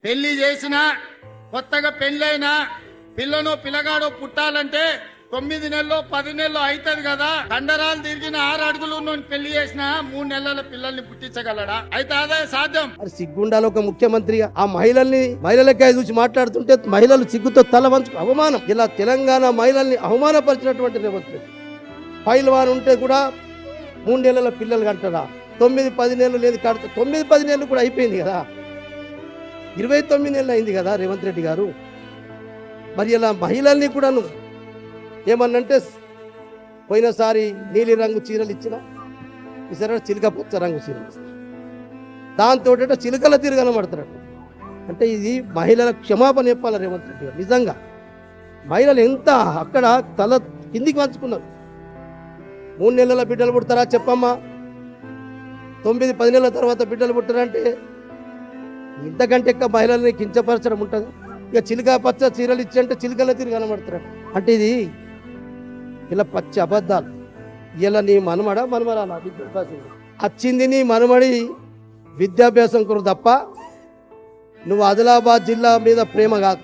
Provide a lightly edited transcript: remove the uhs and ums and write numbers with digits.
పెళ్లి చేసిన కొత్తగా పెళ్ళైన పిల్లను పిల్లగాడో పుట్టాలంటే 9 నెలలు 10 నెలలు అవుతుంది కదా. కండరాలు తిరిగిన 6 అడుగులు ఉన్నోని పెళ్లి చేసిన 3 నెలల పిల్లల్ని పుట్టించగలడా? అయితే అదే సాధ్యం. మరి సిగ్గుండాలి ఒక ముఖ్యమంత్రిగా. ఆ మహిళలకే చూసి మాట్లాడుతుంటే మహిళలు సిగ్గుతో తల వంచు అవమానం. ఇలా తెలంగాణ మహిళల్ని అవమానపరిచినటువంటి రేవంత్ రెడ్డి. పైల్వాన్ ఉంటే కూడా 3 నెలల పిల్లలు కంటారా? 9-10 నెలలు లేదు కడతా. 9-10 నెలలు కూడా అయిపోయింది కదా. 29 నెలలు అయింది కదా రేవంత్ రెడ్డి గారు. మరి ఇలా మహిళల్ని కూడాను ఏమన్నంటే పోయినసారి నీలి రంగు చీరలు ఇచ్చిన ఈసారి చిలుక పచ్చ రంగు చీరలు ఇస్తారు. దాంతో చిలుకల తీరు కనబడతాడు. అంటే ఇది మహిళల క్షమాపణ చెప్పాలి రేవంత్ రెడ్డి గారు. నిజంగా మహిళలు ఎంత అక్కడ తల కిందికి వంచుకున్నారు. 3 నెలల బిడ్డలు పుడతారా చెప్పమ్మా? 9-10 నెలల తర్వాత బిడ్డలు పుట్టారంటే ఇంతకంటే ఎక్కువ మహిళల్ని కించపరచడం ఉంటుంది. ఇక చిలుక పచ్చ చీరలు ఇచ్చి అంటే చిలుకల తీరు కనబడతారు. అంటే ఇది ఇలా పచ్చి అబద్ధాలు. ఇలా నీ మనమడా వచ్చింది నీ మనమడి విద్యాభ్యాసం కొరకు తప్ప నువ్వు ఆదిలాబాద్ జిల్లా మీద ప్రేమ కాదు.